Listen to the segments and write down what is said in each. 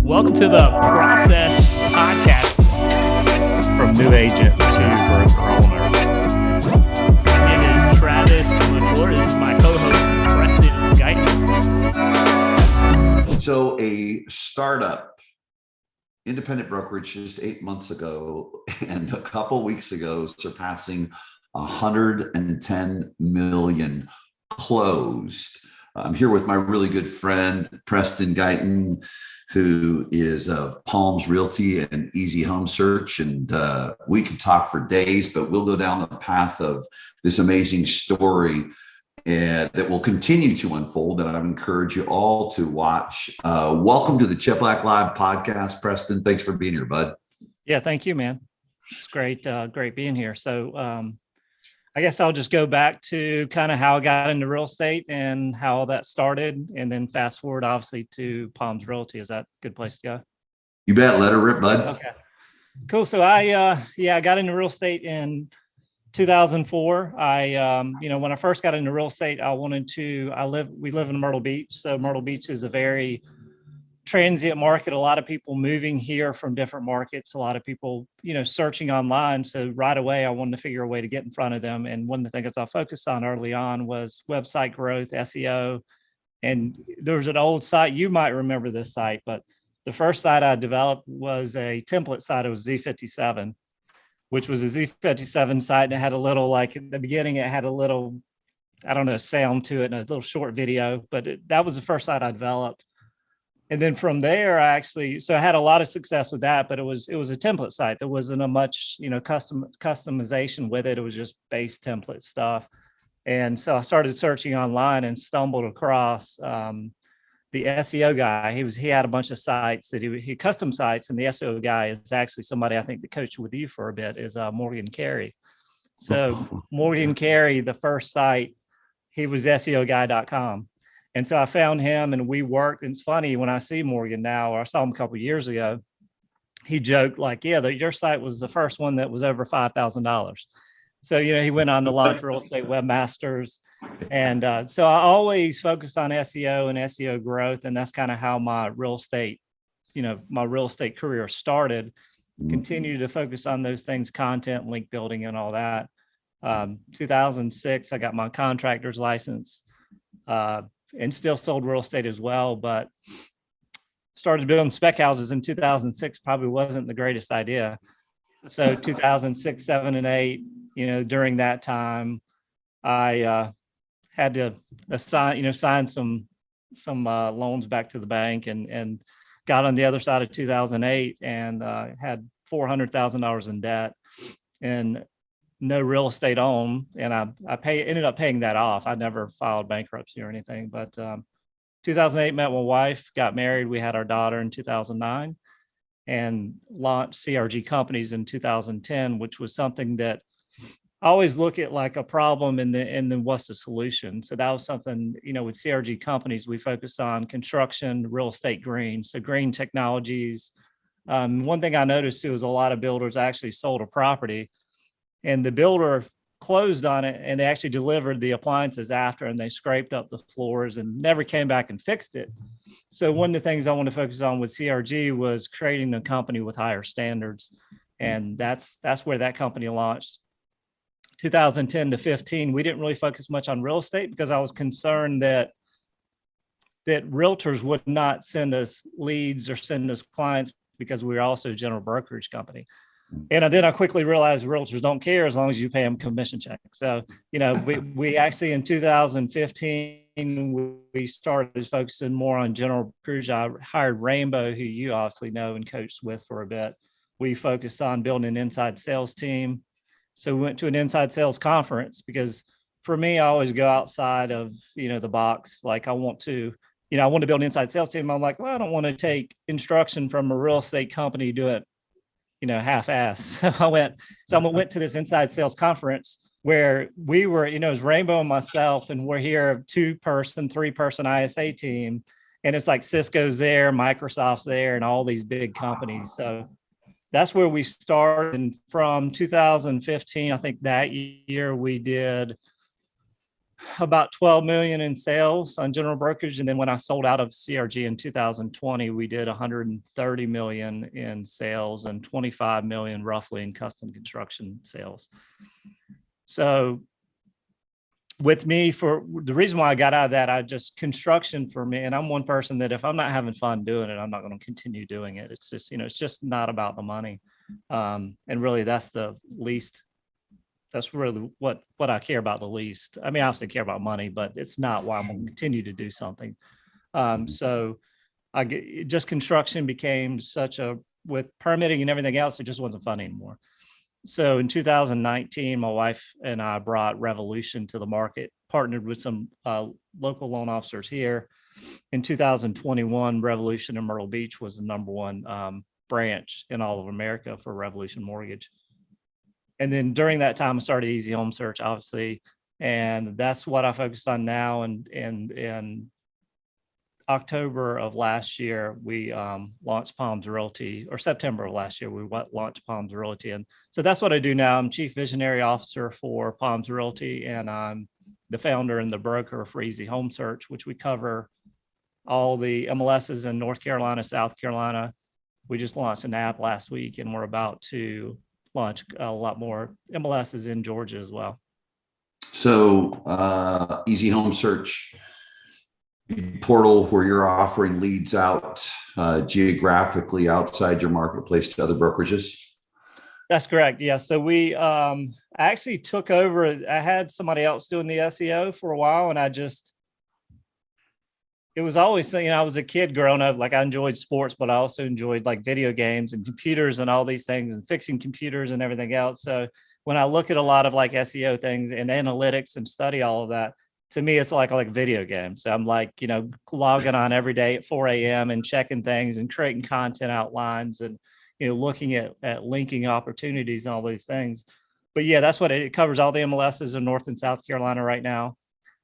Welcome to the Process Podcast from new agent to broker owner. It is Travis McClure. This is my co-host, Preston Guyton. So a startup, independent brokerage just 8 months ago and a couple weeks ago surpassing 110 million closed. I'm here with my really good friend, Preston Guyton, who is of Palms Realty and Easy Home Search. And we could talk for days, but we'll go down the path of this amazing story that will continue to unfold. And I would encourage you all to watch. Welcome to the Cheplak Live podcast, Preston. Thanks for being here, bud. Yeah, thank you, man. It's great being here. So I guess I'll just go back to kind of how I got into real estate and how that started, and then fast forward, obviously, to Palms Realty. Is that a good place to go? You bet. Let her rip, bud. Okay, cool. So I got into real estate in 2004. When I first got into real estate, we live in Myrtle Beach. So Myrtle Beach is a very transient market, a lot of people moving here from different markets, a lot of people, searching online. So right away, I wanted to figure a way to get in front of them. And one of the things I focused on early on was website growth, SEO. And there was an old site, you might remember this site, but the first site I developed was a template site. It was Z57, which was a Z57 site. And it had a little, like at the beginning, it had a little, sound to it and a little short video, but that was the first site I developed. And then from there, I had a lot of success with that, but it was a template site. There wasn't a much, customization with it. It was just base template stuff. And so I started searching online and stumbled across the SEO guy. He had a bunch of sites that he custom sites, and the SEO guy is actually somebody I think that coached with you for a bit, is Morgan Carey. So Morgan Carey, the first site, he was SEOguy.com. And so I found him and we worked. And it's funny, when I see Morgan now, or I saw him a couple of years ago, he joked like, your site was the first one that was over $5,000. So, he went on to launch Real Estate Webmasters. And so I always focused on SEO and SEO growth. And that's kind of how my real estate career started. Continued to focus on those things, content, link building, and all that. 2006, I got my contractor's license. And still sold real estate as well, but started building spec houses in 2006. Probably wasn't the greatest idea. So 2006, 7, and 8, during that time, I had to sign some loans back to the bank, and got on the other side of 2008 and had $400,000 in debt and no real estate owned, and I ended up paying that off. I never filed bankruptcy or anything, but 2008, met my wife, got married. We had our daughter in 2009 and launched CRG Companies in 2010, which was something that I always look at like a problem and then what's the solution. So that was something, with CRG Companies, we focused on construction, real estate, green. So green technologies. One thing I noticed too is a lot of builders actually sold a property, and the builder closed on it, and they actually delivered the appliances after, and they scraped up the floors and never came back and fixed it. So one of the things I want to focus on with CRG was creating a company with higher standards. And that's where that company launched. 2010 to 15, we didn't really focus much on real estate because I was concerned that realtors would not send us leads or send us clients because we were also a general brokerage company. And then I quickly realized realtors don't care as long as you pay them commission check. So, we actually in 2015, we started focusing more on general brokerage. I hired Rainbow, who you obviously know and coached with for a bit. We focused on building an inside sales team. So we went to an inside sales conference because for me, I always go outside of, the box. Like I want to build an inside sales team. I'm like, well, I don't want to take instruction from a real estate company, do it half-ass. I went to this inside sales conference where we were, it was Rainbow and myself, and we're here, 2-person, 3-person ISA team. And it's like Cisco's there, Microsoft's there, and all these big companies. So that's where we started. And from 2015, I think that year we did about 12 million in sales on general brokerage. And then when I sold out of CRG in 2020, we did 130 million in sales and 25 million roughly in custom construction sales. So with me, for the reason why I got out of that, construction for me, and I'm one person that if I'm not having fun doing it, I'm not going to continue doing it. It's just, it's just not about the money. And really that's really what I care about the least. I mean, I obviously care about money, but it's not why I'm going to continue to do something. So just construction became with permitting and everything else, it just wasn't fun anymore. So in 2019, my wife and I brought Revolution to the market, partnered with some local loan officers here. In 2021, Revolution in Myrtle Beach was the #1 branch in all of America for Revolution Mortgage. And then during that time, I started Easy Home Search, obviously, and that's what I focus on now. And in October of last year, we launched Palms Realty, or September of last year, we launched Palms Realty. And so that's what I do now. I'm Chief Visionary Officer for Palms Realty, and I'm the founder and the broker for Easy Home Search, which we cover all the MLSs in North Carolina, South Carolina. We just launched an app last week, and we're about to launch a lot more MLSs in Georgia as well. So Easy Home Search portal where you're offering leads out geographically outside your marketplace to other brokerages? That's correct. Yeah. So we actually took over. I had somebody else doing the SEO for a while, and it was always, I was a kid growing up, like I enjoyed sports, but I also enjoyed like video games and computers and all these things and fixing computers and everything else. So when I look at a lot of like SEO things and analytics and study all of that, to me, it's like video games. So I'm like, logging on every day at 4 a.m. and checking things and creating content outlines and, looking at linking opportunities and all these things. But yeah, that's what it covers, all the MLSs in North and South Carolina right now.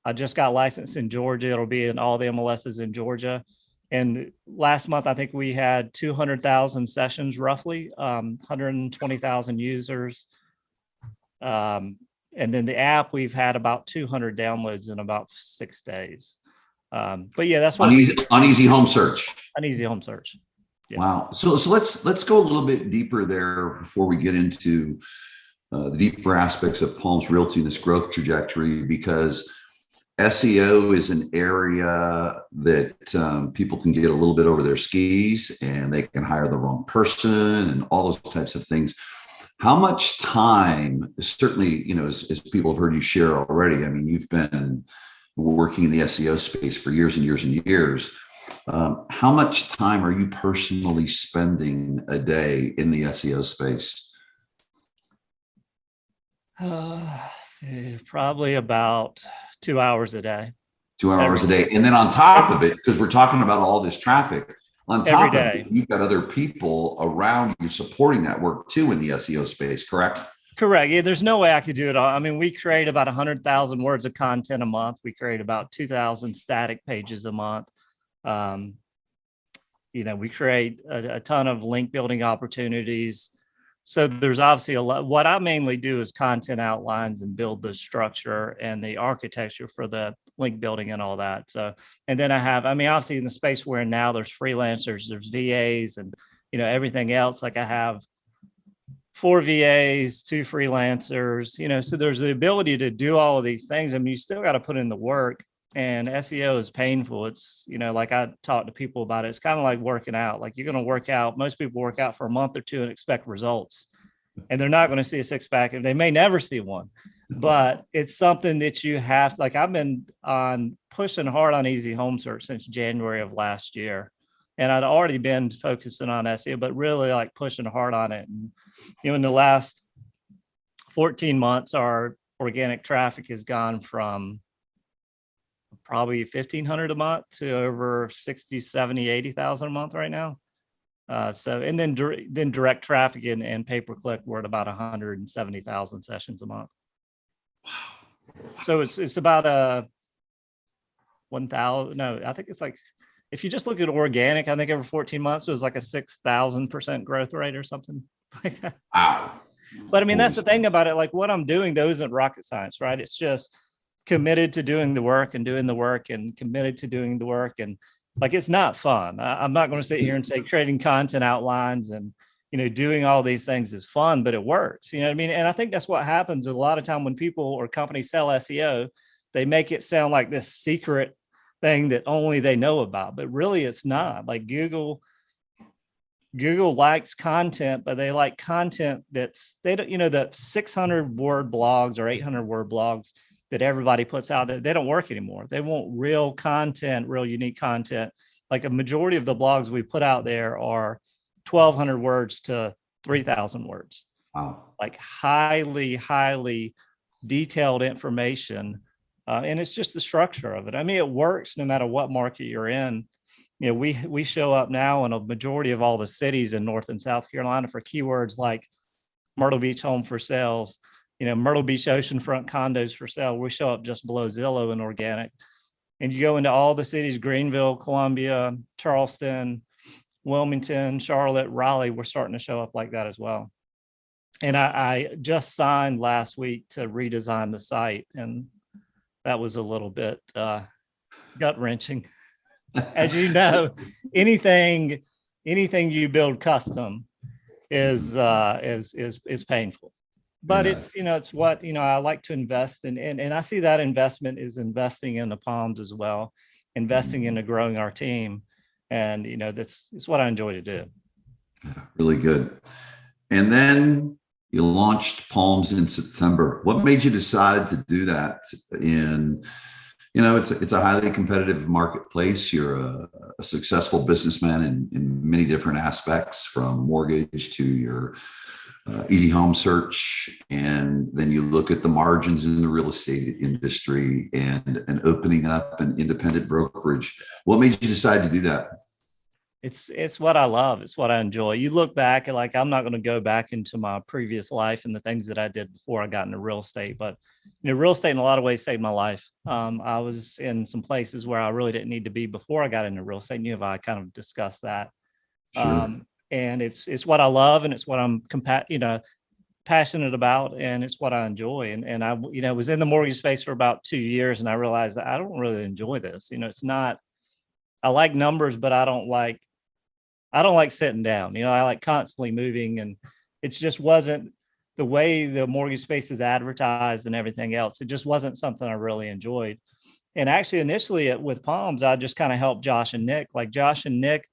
I just got licensed in Georgia. It'll be in all the MLSs in Georgia. And last month, I think we had 200,000 sessions, roughly, 120,000 users. And then the app, we've had about 200 downloads in about 6 days. But yeah, that's what on Easy Home Search. On Easy Home Search. Yeah. Wow. So let's go a little bit deeper there before we get into the deeper aspects of Palms Realty and this growth trajectory, because SEO is an area that people can get a little bit over their skis, and they can hire the wrong person and all those types of things. How much time, certainly, as people have heard you share already, I mean, you've been working in the SEO space for years and years and years. How much time are you personally spending a day in the SEO space? Probably about 2 hours a day. 2 hours a day. And then on top of it, because we're talking about all this traffic, on top of it, you've got other people around you supporting that work too in the SEO space, correct? Correct. Yeah, there's no way I could do it all. I mean, we create about 100,000 words of content a month. We create about 2,000 static pages a month. We create a ton of link building opportunities. So there's obviously a lot. What I mainly do is content outlines and build the structure and the architecture for the link building and all that. So, and then obviously in the space we're in now, there's freelancers, there's VAs and, everything else. Like I have 4 VAs, 2 freelancers, so there's the ability to do all of these things. I mean, you still got to put in the work, and SEO is painful. It's, like I talk to people about it. It's kind of like working out. Like you're going to work out. Most people work out for a month or 2 and expect results, and they're not going to see a 6-pack, and they may never see one, but it's something that you have. Like I've been pushing hard on Easy Home Search since January of last year. And I'd already been focusing on SEO, but really like pushing hard on it. And, in the last 14 months, our organic traffic has gone from probably 1,500 a month to over 60, 70, 80,000 a month right now. And then direct traffic and pay-per-click, we're at about 170,000 sessions a month. So it's about 1,000. No, I think it's like, if you just look at organic, I think over 14 months, it was like a 6,000% growth rate or something like that. Wow. But I mean, that's the thing about it. Like what I'm doing, though, isn't rocket science, right? It's just committed to doing the work and doing the work and committed to doing the work. And like, it's not fun. I'm not going to sit here and say creating content outlines and, doing all these things is fun, but it works. You know what I mean? And I think that's what happens a lot of time when people or companies sell SEO, they make it sound like this secret thing that only they know about, but really it's not. Like Google likes content, but they like content that's, they don't, the 600 word blogs or 800 word blogs that everybody puts out there, they don't work anymore. They want real content, real unique content. Like a majority of the blogs we put out there are 1,200 words to 3,000 words. Wow. Like highly detailed information. And it's just the structure of it. I mean, it works no matter what market you're in. We show up now in a majority of all the cities in North and South Carolina for keywords like Myrtle Beach home for sales, Myrtle Beach oceanfront condos for sale. We show up just below Zillow in organic. And you go into all the cities, Greenville, Columbia, Charleston, Wilmington, Charlotte, Raleigh, we're starting to show up like that as well. And I just signed last week to redesign the site, and that was a little bit gut wrenching. As you know, anything you build custom is painful. But it's it's what I like to invest in, and I see that investment is investing in the Palms as well, investing into growing our team, and it's what I enjoy to do. Really good. And then you launched Palms in September. What made you decide to do that? It's a highly competitive marketplace. You're a successful businessman in many different aspects, from mortgage to your easy home search. And then you look at the margins in the real estate industry and opening up an independent brokerage. What made you decide to do that? It's what I love. It's what I enjoy. You look back, like, I'm not going to go back into my previous life and the things that I did before I got into real estate, but real estate in a lot of ways saved my life. I was in some places where I really didn't need to be before I got into real estate. You and I kind of discussed that. Sure. And it's what I love, and it's what I'm passionate about, and it's what I enjoy. And I was in the mortgage space for about 2 years, and I realized that I don't really enjoy this. It's not. I like numbers, but I don't like sitting down. I like constantly moving, and it just wasn't the way the mortgage space is advertised and everything else. It just wasn't something I really enjoyed. And actually, initially with Palms, I just kind of helped Josh and Nick. Like, Josh and Nick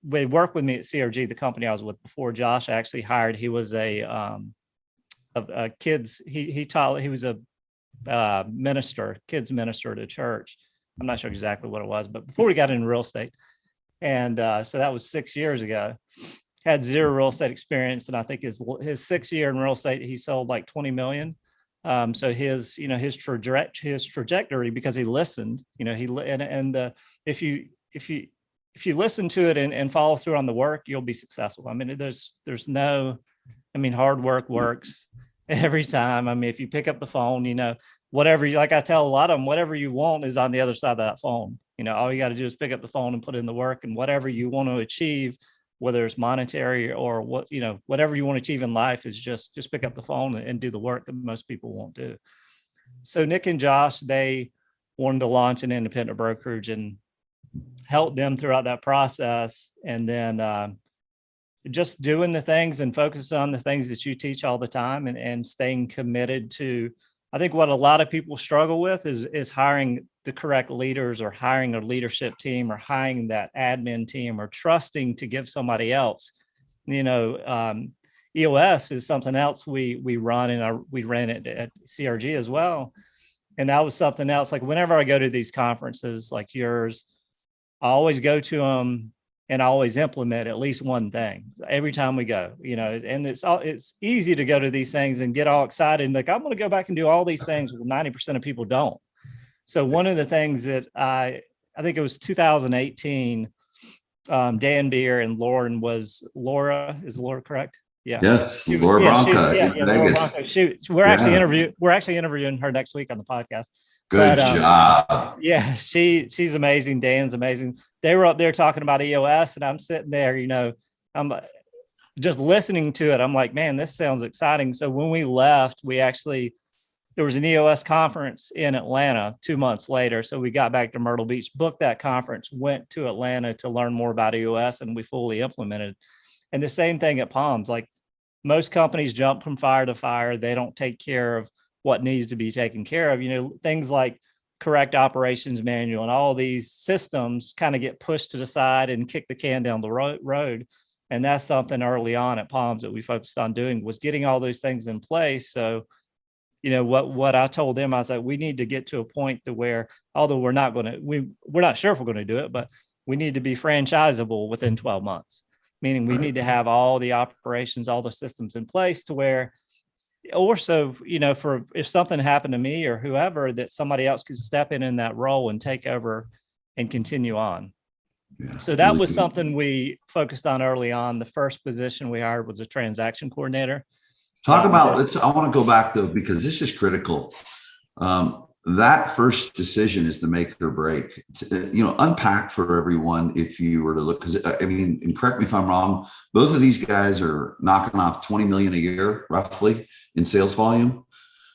they worked with me at CRG, the company I was with before. Josh actually hired. He was a kids. He taught. He was a kids minister at a church. I'm not sure exactly what it was, but before we got into real estate. And so that was 6 years ago. Had zero real estate experience, and I think his 6th year in real estate, he sold like 20 million. So his trajectory, because he listened, if you listen to it and follow through on the work, you'll be successful. I mean, hard work works every time. I mean, if you pick up the phone, whatever, like I tell a lot of them, whatever you want is on the other side of that phone. All you got to do is pick up the phone and put in the work, and whatever you want to achieve, whether it's monetary or whatever you want to achieve in life, is just pick up the phone and do the work that most people won't do. So Nick and Josh, they wanted to launch an independent brokerage and help them throughout that process. And then just doing the things and focus on the things that you teach all the time, and staying committed to, I think what a lot of people struggle with is hiring the correct leaders, or hiring a leadership team, or hiring that admin team, or trusting to give somebody else. EOS is something else we run, and we ran it at CRG as well. And that was something else. Like, whenever I go to these conferences like yours, I always go to them and I always implement at least one thing every time we go, and it's easy to go to these things and get all excited and like, I'm going to go back and do all these things. Well, 90% of people don't. So one of the things that I think it was 2018, Dan Beer and is Laura correct? Yeah. Yes. Laura Bronca. Laura Bronca. We're actually interviewing her next week on the podcast. Good job. Yeah, she's amazing. Dan's amazing. They were up there talking about EOS, and I'm sitting there, I'm just listening to it. I'm like, man, this sounds exciting. So when we left, we actually there was an EOS conference in Atlanta 2 months later. So we got back to Myrtle Beach, booked that conference, went to Atlanta to learn more about EOS, and we fully implemented. And the same thing at Palms. Like most companies jump from fire to fire. They don't take care of what needs to be taken care of. Things like correct operations manual and all these systems kind of get pushed to the side and kick the can down the road. And that's something early on at Palms that we focused on doing, was getting all those things in place. So, what I told them, I was like, we need to get to a point to where, although we're not sure if we're going to do it, but we need to be franchisable within 12 months, meaning we need to have all the operations, all the systems in place to where, or so, for if something happened to me or whoever, that somebody else could step in that role and take over and continue on. Yeah, so that really was good. something we focused on early on. The first position we hired was a transaction coordinator. Talk about, I want to go back though, because this is critical. That first decision is the make or break. Unpack for everyone if you were to look, because and correct me if I'm wrong, both of these guys are knocking off 20 million a year roughly in sales volume.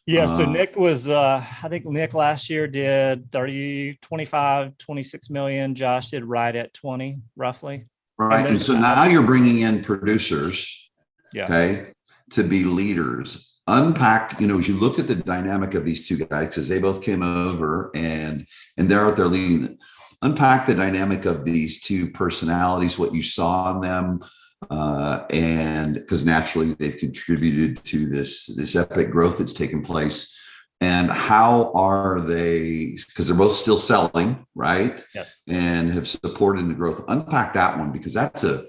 Yeah. So Nick was, I think Nick last year did 26 million. Josh did right at 20 roughly. Right. And so now you're bringing in producers. Yeah. Okay. To be leaders. Unpack, as you look at the dynamic of these two guys, because they both came over and they're out there leading. Unpack the dynamic of these two personalities, what you saw in them, and because naturally they've contributed to this epic growth that's taken place. And how are they? Because they're both still selling, right? Yes. And have supported the growth. Unpack that one, because that's a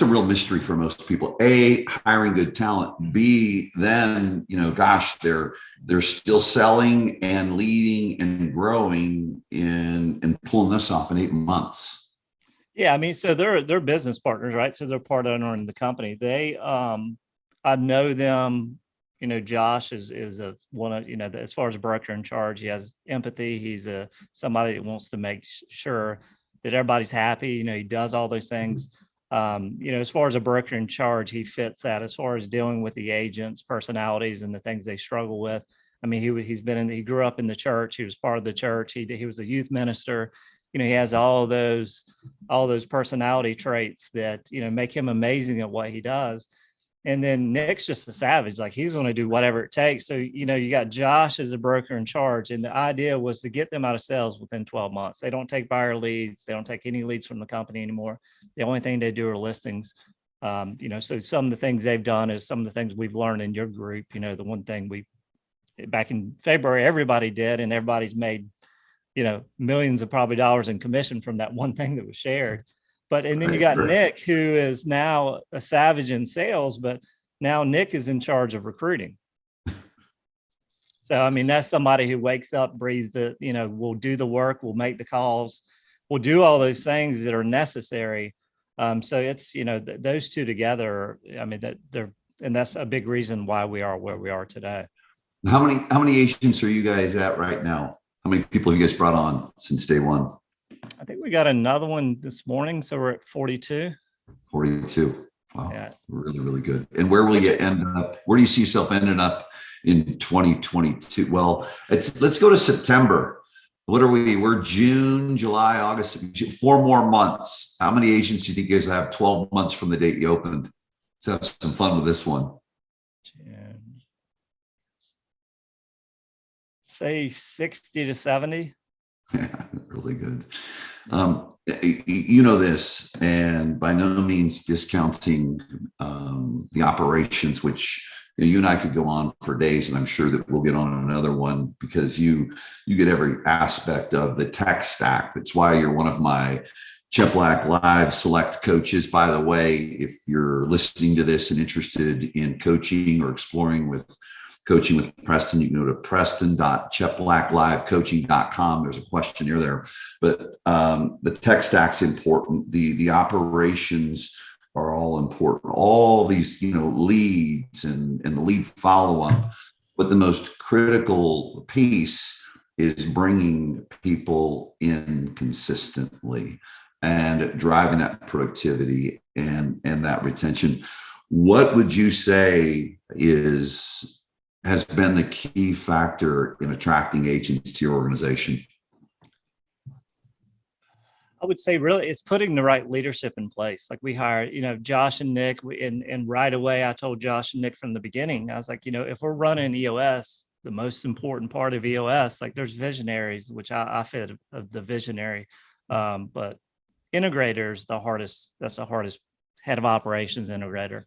real mystery for most people. A, hiring good talent. B, then, gosh, they're still selling and leading and growing and pulling this off in 8 months. Yeah. So they're business partners, right? So they're part owner in the company. They, I know them, Josh is one of, as far as a broker in charge, he has empathy. He's somebody that wants to make sure that everybody's happy. He does all those things. As far as a broker in charge, he fits that. As far as dealing with the agents' personalities and the things they struggle with, he grew up in the church. He was part of the church. He was a youth minister. He has all those personality traits that make him amazing at what he does. And then Nick's just a savage. Like, he's going to do whatever it takes. So, you got Josh as a broker in charge. And the idea was to get them out of sales within 12 months. They don't take buyer leads. They don't take any leads from the company anymore. The only thing they do are listings. So some of the things they've done is some of the things we've learned in your group. The one thing back in February, everybody did, and everybody's made, millions of probably dollars in commission from that one thing that was shared. And then you got Nick, who is now a savage in sales, but now Nick is in charge of recruiting. So, that's somebody who wakes up, breathes it, will do the work, will make the calls, will do all those things that are necessary. So it's, those two together, and that's a big reason why we are where we are today. How many agents are you guys at right now? How many people have you guys brought on since day one? I think we got another one this morning. So we're at 42. 42. Wow. Yeah. Really, really good. And where will you end up? Where do you see yourself ending up in 2022? Well, let's go to September. What are we? We're June, July, August, 4 more months. How many agents do you think you guys have 12 months from the date you opened? Let's have some fun with this one. Say 60 to 70. Yeah, really good. This, and by no means discounting the operations, which you and I could go on for days, and I'm sure that we'll get on another one, because you get every aspect of the tech stack. That's why you're one of my Cheplak Live Select coaches. By the way, if you're listening to this and interested in coaching or exploring with coaching with Preston, you can go to preston.cheplakllivecoaching.com. There's a questionnaire there, but the tech stack's important. The operations are all important. All these, leads and the lead follow-up. But the most critical piece is bringing people in consistently and driving that productivity and that retention. What would you say is has been the key factor in attracting agents to your organization? I would say really it's putting the right leadership in place. Like we hired, Josh and Nick, and right away I told Josh and Nick from the beginning, I was like, if we're running EOS, the most important part of EOS, like there's visionaries, which I fit of the visionary, but integrators, that's the hardest head of operations integrator.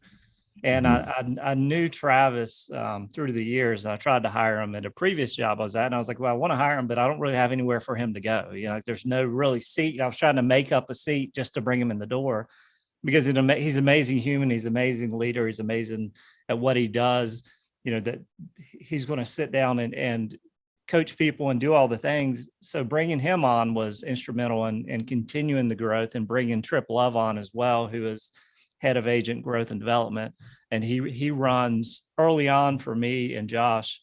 And I knew Travis through the years, and I tried to hire him at a previous job I was at. And I was like, well, I want to hire him, but I don't really have anywhere for him to go. Like there's no really seat. I was trying to make up a seat just to bring him in the door because he's an amazing human. He's an amazing leader. He's amazing at what he does. That he's going to sit down and coach people and do all the things. So bringing him on was instrumental in continuing the growth, and bringing Trip Love on as well, who is head of agent growth and development. And he runs early on for me and Josh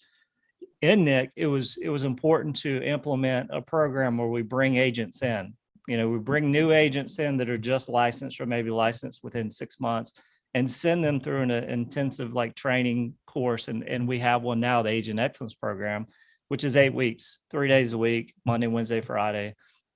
and Nick. It was important to implement a program where we bring agents in. We bring new agents in that are just licensed or maybe licensed within 6 months, and send them through an intensive training course. And we have one now, the Agent Excellence Program, which is 8 weeks, 3 days a week, Monday, Wednesday, Friday.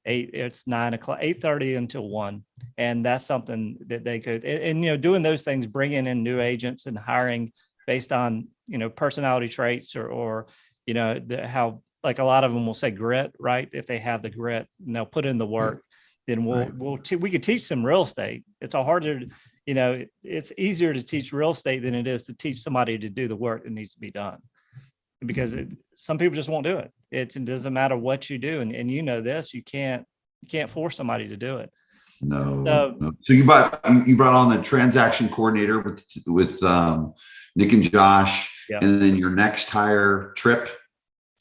It's 9 o'clock, 8:30 until 1. And that's something that they could, and doing those things, bringing in new agents and hiring based on, personality traits or how, like a lot of them will say grit, right? If they have the grit and they'll put in the work, then we could teach them real estate. It's a harder, it's easier to teach real estate than it is to teach somebody to do the work that needs to be done, because some people just won't do it. It doesn't matter what you do. And this, you can't force somebody to do it. No. So you brought on the transaction coordinator with Nick and Josh, yeah. And then your next hire, Trip.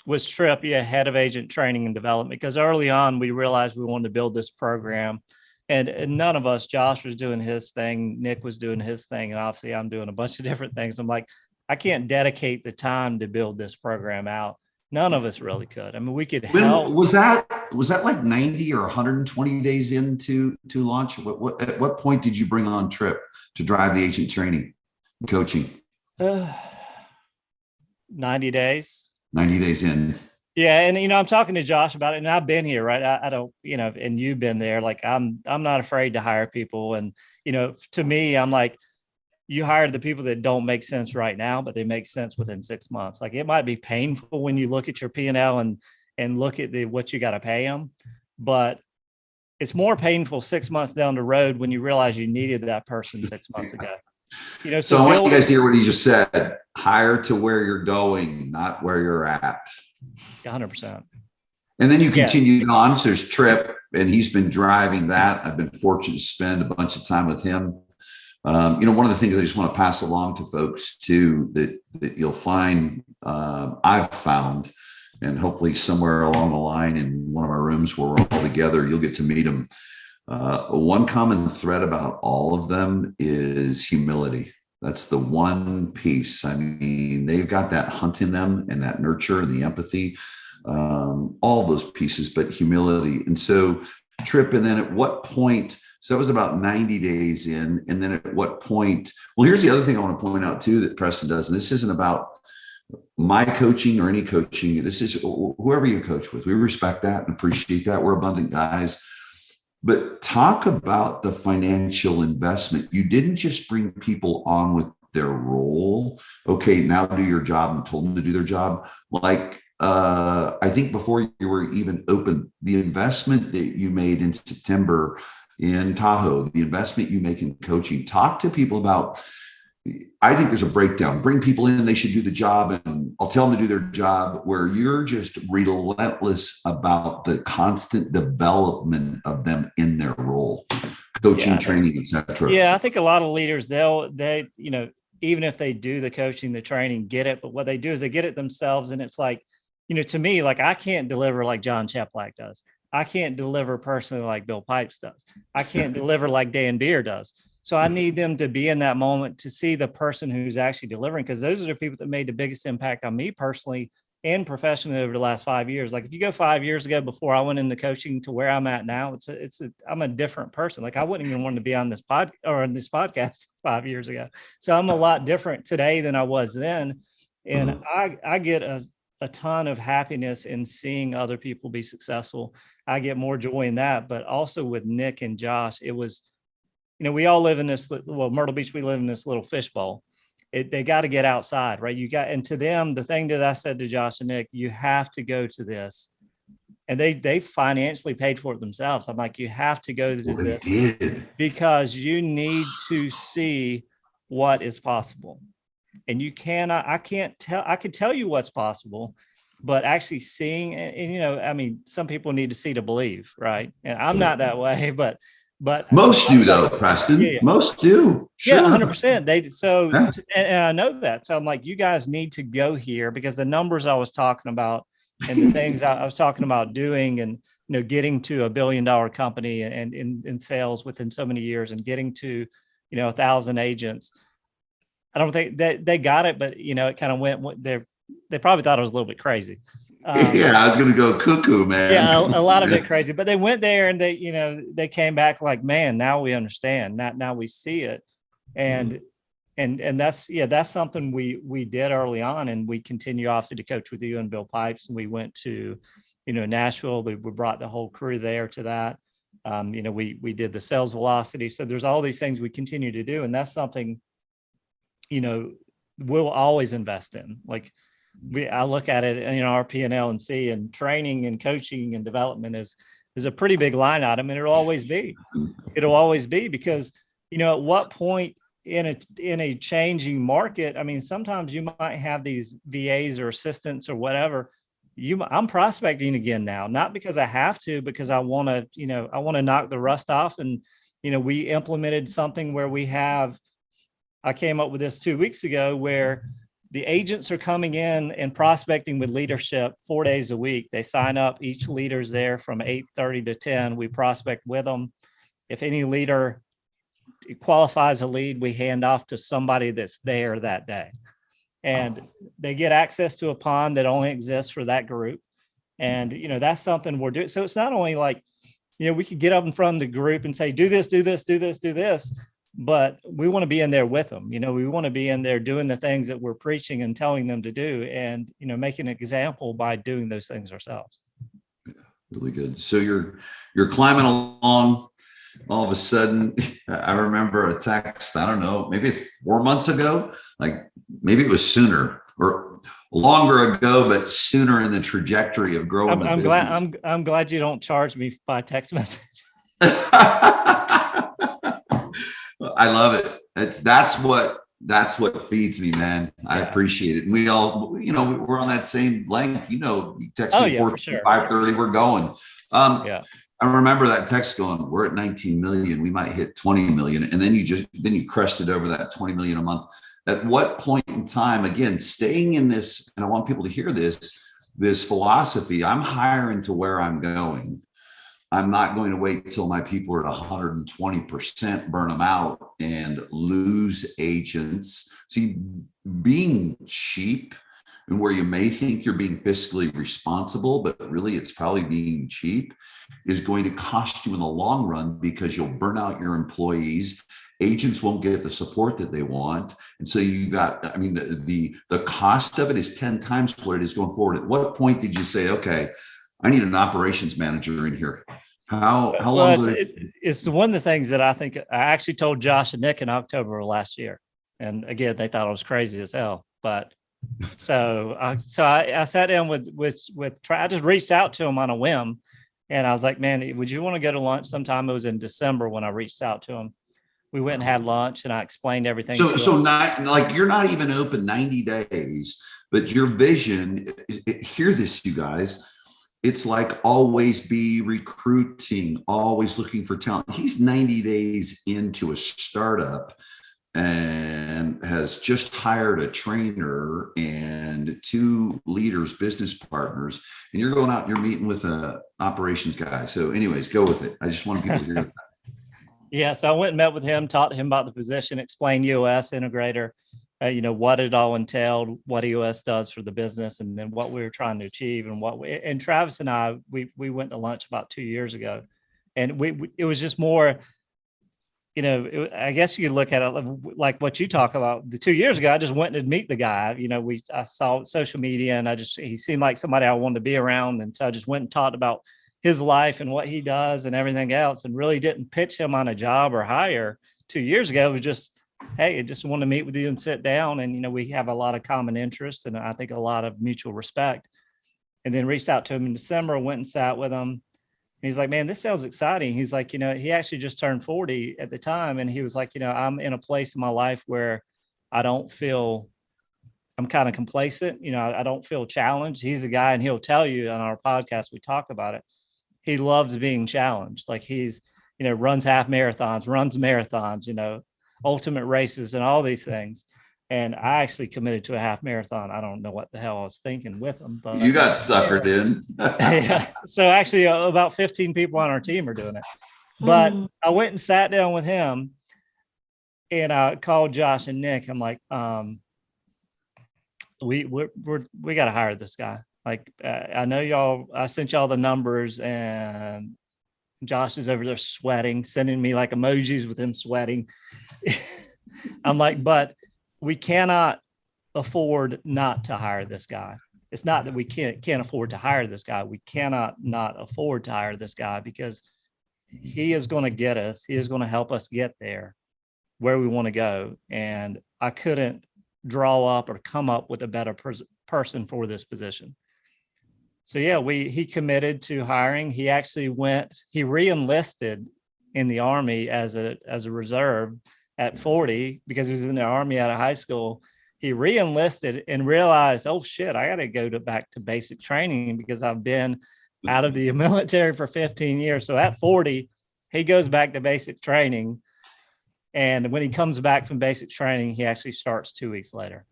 Was Trip, head of agent training and development, because early on we realized we wanted to build this program, and none of us, Josh was doing his thing, Nick was doing his thing, and obviously I'm doing a bunch of different things. I'm like, I can't dedicate the time to build this program out. None of us really could. I mean, we could help. Was that like 90 or 120 days into launch? At what point did you bring on Trip to drive the agent training coaching? 90 days. 90 days in. Yeah. And, I'm talking to Josh about it, and I've been here, right? I don't, and you've been there. Like, I'm not afraid to hire people. And, to me, I'm like, you hire the people that don't make sense right now, but they make sense within 6 months. Like, it might be painful when you look at your P&L and look at what you got to pay them, but it's more painful 6 months down the road when you realize you needed that person 6 months ago. So I want you guys to hear what he just said. Hire to where you're going, not where you're at. 100%. And then you continue on. So there's Trip, and he's been driving that. I've been fortunate to spend a bunch of time with him. One of the things I just want to pass along to folks too, that you'll find, I've found, and hopefully somewhere along the line in one of our rooms where we're all together, you'll get to meet them. One common thread about all of them is humility. That's the one piece. I mean, they've got that hunt in them, and that nurture and the empathy, all those pieces, but humility. And so Trip, and then at what point, so that was about 90 days in. And then at what point, well, here's the other thing I want to point out too, that Preston does. And this isn't about my coaching or any coaching. This is whoever you coach with. We respect that and appreciate that. We're abundant guys. But talk about the financial investment. You didn't just bring people on with their role. Okay, now do your job, and told them to do their job. Like, I think before you were even open, the investment that you made in September in Tahoe, the investment you make in coaching, talk to people about, I think there's a breakdown. Bring people in, they should do the job, and I'll tell them to do their job, where you're just relentless about the constant development of them in their role, coaching, training, etc. Yeah, I think a lot of leaders, they even if they do the coaching, the training, get it, but what they do is they get it themselves. And it's like, to me, like, I can't deliver like Jon Cheplak does. I can't deliver personally like Bill Pipes does. I can't deliver like Dan Beer does. So I need them to be in that moment to see the person who's actually delivering, because those are the people that made the biggest impact on me personally and professionally over the last 5 years. Like, if you go 5 years ago, before I went into coaching to where I'm at now, I'm a different person. Like, I wouldn't even want to be on this podcast 5 years ago. So I'm a lot different today than I was then. And I get a ton of happiness in seeing other people be successful. I get more joy in that, but also with Nick and Josh, it was, we all live in this, well, Myrtle Beach, we live in this little fishbowl. They got to get outside, right? And to them, the thing that I said to Josh and Nick, you have to go to this. And they financially paid for it themselves. I'm like, you have to go to this because you need to see what is possible. And I can tell you what's possible, but actually seeing, and some people need to see to believe, right? And I'm not that way, but most do though, Preston. Yeah. Most do. Sure. Yeah, 100%. And I know that. So I'm like, you guys need to go here because the numbers I was talking about and the things I was talking about doing and, getting to $1 billion company and in sales within so many years and getting to, 1,000 agents. I don't think that they got it, but it kind of went there. They probably thought it was a little bit crazy. Yeah, I was going to go cuckoo, man. Yeah, a lot of it crazy, but they went there and they came back like, man, now we understand. Now we see it. And that's something we did early on, and we continue obviously to coach with you and Bill Pipes. And we went to, Nashville. We brought the whole crew there to that. We did the sales velocity. So there's all these things we continue to do, and that's something, we'll always invest in. Like I look at it, our P&L and see, and training and coaching and development is a pretty big line item, and it'll always be because, at what point in a changing market, sometimes you might have these VAs or assistants or whatever. I'm prospecting again now, not because I have to, because I want to knock the rust off. And, we implemented something where I came up with this 2 weeks ago, where the agents are coming in and prospecting with leadership 4 days a week. They sign up, each leader's there from 8:30 to 10. We prospect with them. If any leader qualifies a lead, we hand off to somebody that's there that day. And they get access to a pond that only exists for that group. And, that's something we're doing. So it's not only like, we could get up in front of the group and say, do this, do this, do this, do this. But we want to be in there with them. We want to be in there doing the things that we're preaching and telling them to do, and, make an example by doing those things ourselves. Really good. So you're climbing along. All of a sudden, I remember a text, I don't know, maybe it's 4 months ago, like maybe it was sooner or longer ago, but sooner in the trajectory of growing the business. I'm glad you don't charge me by text message. I love it. That's what feeds me, man. Yeah. I appreciate it. And we all, we're on that same length, you text me 5:30, we're going. I remember that text going, we're at 19 million. We might hit 20 million. And then you crested over that 20 million a month. At what point in time, again, staying in this, and I want people to hear this philosophy, I'm hiring to where I'm going. I'm not going to wait till my people are at 120%, burn them out and lose agents. See, being cheap, and where you may think you're being fiscally responsible, but really it's probably being cheap, is going to cost you in the long run, because you'll burn out your employees. Agents won't get the support that they want. And so the cost of it is 10 times what it is going forward. At what point did you say, okay, I need an operations manager in here? How long? It's one of the things that I think I actually told Josh and Nick in October of last year. And again, they thought I was crazy as hell, but so I sat down I just reached out to him on a whim, and I was like, man, would you want to go to lunch sometime? It was in December when I reached out to him. We went and had lunch, and I explained everything. So not like you're not even open 90 days, but your vision, hear this, you guys. It's like always be recruiting, always looking for talent. He's 90 days into a startup and has just hired a trainer and 2 leaders, business partners, and you're going out and you're meeting with a operations guy. So anyways, go with it. I just wanted people to hear that. Yeah. So I went and met with him, taught him about the position, explained EOS integrator, what it all entailed, what EOS does for the business, and then what we were trying to achieve, and Travis and I, we went to lunch about 2 years ago, and it was just more, I guess you could look at it like what you talk about. The 2 years ago, I just went to meet the guy. I saw social media, and he seemed like somebody I wanted to be around. And so I just went and talked about his life and what he does and everything else, and really didn't pitch him on a job or hire. 2 years ago, it was just, hey, I just want to meet with you and sit down. And, we have a lot of common interests, and I think a lot of mutual respect. And then reached out to him in December, went and sat with him. And he's like, man, this sounds exciting. He's like, he actually just turned 40 at the time. And he was like, I'm in a place in my life where I don't feel, I'm kind of complacent. I don't feel challenged. He's a guy, and he'll tell you on our podcast, we talk about it. He loves being challenged. Like he's, runs half marathons, runs marathons, ultimate races and all these things. And I actually committed to a half marathon. I don't know what the hell I was thinking with him, but you got suckered in. Yeah. So actually about 15 people on our team are doing it, but I went and sat down with him, and I called Josh and Nick. I'm like, we got to hire this guy. Like, I know I sent y'all the numbers, and Josh is over there sweating, sending me like emojis with him sweating. I'm like, but we cannot afford not to hire this guy. It's not that we can't afford to hire this guy. We cannot not afford to hire this guy, because he is going to get us. He is going to help us get there where we want to go. And I couldn't draw up or come up with a better person for this position. So yeah, he committed to hiring. He actually he re-enlisted in the Army as a reserve at 40, because he was in the Army out of high school. He re-enlisted and realized, oh shit, I got to go back to basic training, because I've been out of the military for 15 years. So at 40, he goes back to basic training. And when he comes back from basic training, he actually starts 2 weeks later.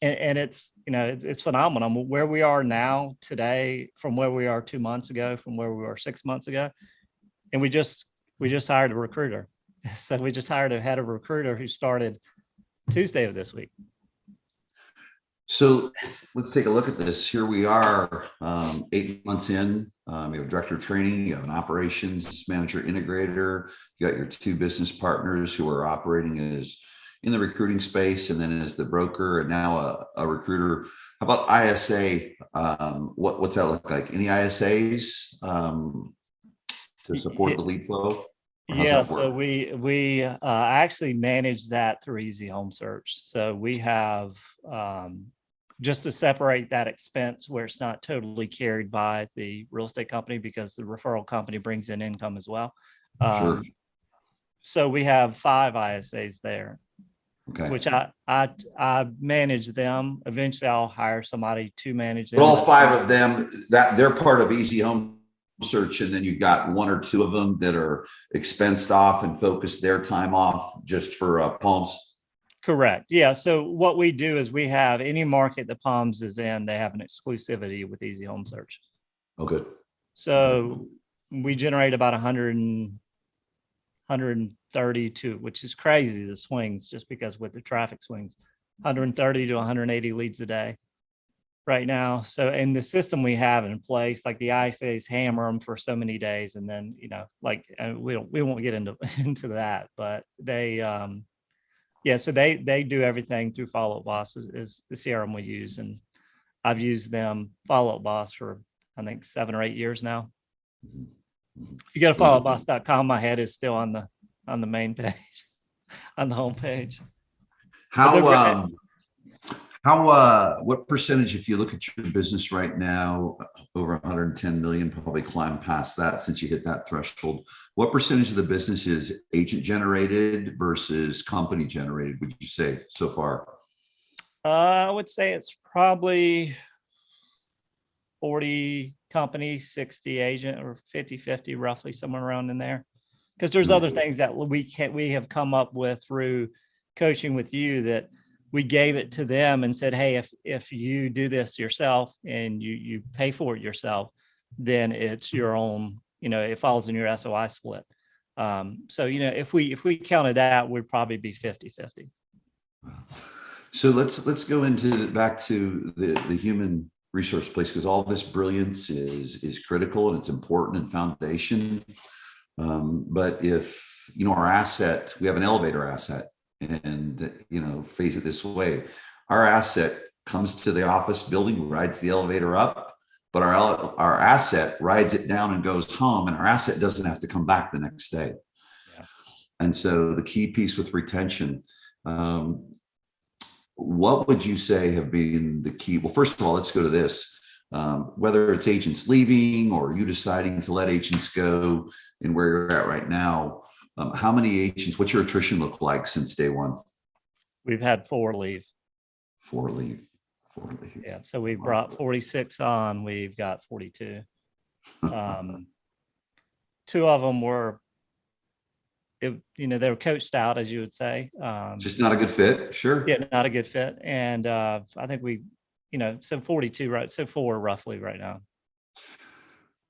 And it's, it's phenomenal where we are now today from where we are 2 months ago, from where we were 6 months ago. And we just hired a recruiter. So we just hired a head of recruiter who started Tuesday of this week. So let's take a look at this. Here we are, 8 months in. You have director of training, you have an operations manager integrator, you got your two business partners who are operating as in the recruiting space, and then as the broker, and now a recruiter. How about ISA? What's that look like? Any ISAs to support the lead flow? Yeah, so we actually manage that through Easy Home Search. So we have, just to separate that expense where it's not totally carried by the real estate company, because the referral company brings in income as well. Sure. So we have 5 ISAs there, okay, which I manage them. Eventually I'll hire somebody to manage them. But all 5 of them, that they're part of Easy Home Search, and then you've got 1 or 2 of them that are expensed off and focus their time off just for Palms. Correct. Yeah. So what we do is we have any market that Palms is in, they have an exclusivity with Easy Home Search. Oh, good. So we generate about 132, which is crazy, the swings, just because with the traffic swings, 130 to 180 leads a day right now. So in the system we have in place, like the ISAs hammer them for so many days, and then we won't get into that, but they so they do everything through Follow Up Boss is the CRM we use, and I've used them, Follow Up Boss, for I think 7 or 8 years now. If you go to followupboss.com, my head is still on the main page, on the home page. What percentage, if you look at your business right now, over 110 million, probably climbed past that since you hit that threshold. What percentage of the business is agent generated versus company generated, would you say so far? I would say it's probably 40 company, 60 agent, or 50-50, roughly somewhere around in there. Because there's other things that we have come up with through coaching with you, that we gave it to them and said, hey, if you do this yourself and you pay for it yourself, then it's your own, it falls in your SOI split. So, if we counted that, we'd probably be 50-50. So let's go back to the human resource place, because all this brilliance is critical and it's important and foundation. But if our asset, we have an elevator asset, and, face it this way, our asset comes to the office building, rides the elevator up, but our asset rides it down and goes home, and our asset doesn't have to come back the next day. Yeah. And so the key piece with retention, what would you say have been the key? Well, first of all, let's go to this. Whether it's agents leaving or you deciding to let agents go and where you're at right now, how many agents, what's your attrition look like since day one? We've had 4 leave. 4 leave. Yeah. So we brought 46 on. We've got 42. 2 of them were, they were coached out, as you would say. Just not a good fit. Sure. Yeah, not a good fit. And I think so 42, right? So 4 roughly right now.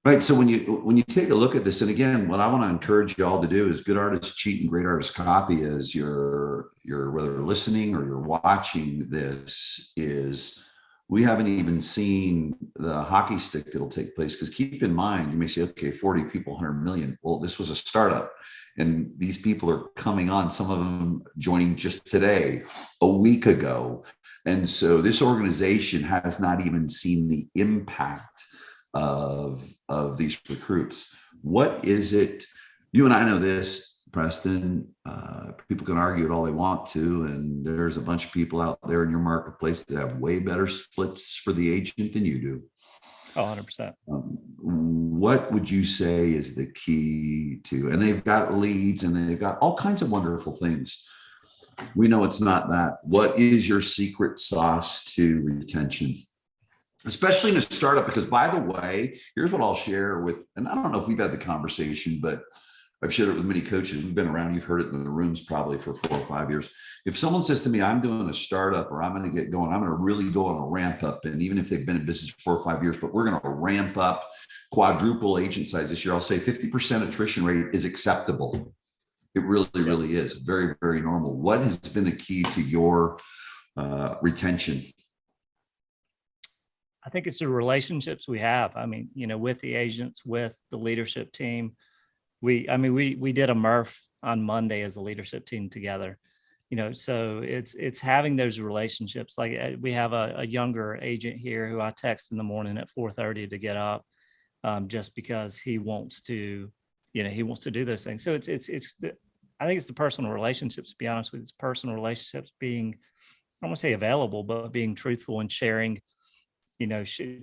Right. So when you take a look at this, and again, what I want to encourage you all to do is good artists cheat and great artists copy. As you're whether listening or you're watching this, is we haven't even seen the hockey stick that'll take place. Because keep in mind, you may say, okay, 40 people, 100 million. Well, this was a startup, and these people are coming on. Some of them joining just today, a week ago, and so this organization has not even seen the impact of these recruits. What is it? You and I know this, Preston. People can argue it all they want to, and there's a bunch of people out there in your marketplace that have way better splits for the agent than you do. 100%. What would you say is the key to? And they've got leads and they've got all kinds of wonderful things. We know it's not that. What is your secret sauce to retention? Especially in a startup, because by the way, here's what I'll share with, and I don't know if we've had the conversation, but I've shared it with many coaches. We've been around, you've heard it in the rooms probably for 4 or 5 years. If someone says to me, I'm doing a startup or I'm going to get going, I'm going to really go on a ramp up. And even if they've been in business for 4 or 5 years, but we're going to ramp up, quadruple agent size this year, I'll say 50% attrition rate is acceptable. It really, really is very, very normal. What has been the key to your retention? I think it's the relationships we have. I mean, with the agents, with the leadership team. We did a Murph on Monday as a leadership team together. So it's having those relationships. Like we have a younger agent here who I text in the morning at 4:30 to get up, just because he wants to, do those things. So I think it's the personal relationships. To be honest with you, it's personal relationships, being, I don't want to say available, but being truthful and sharing.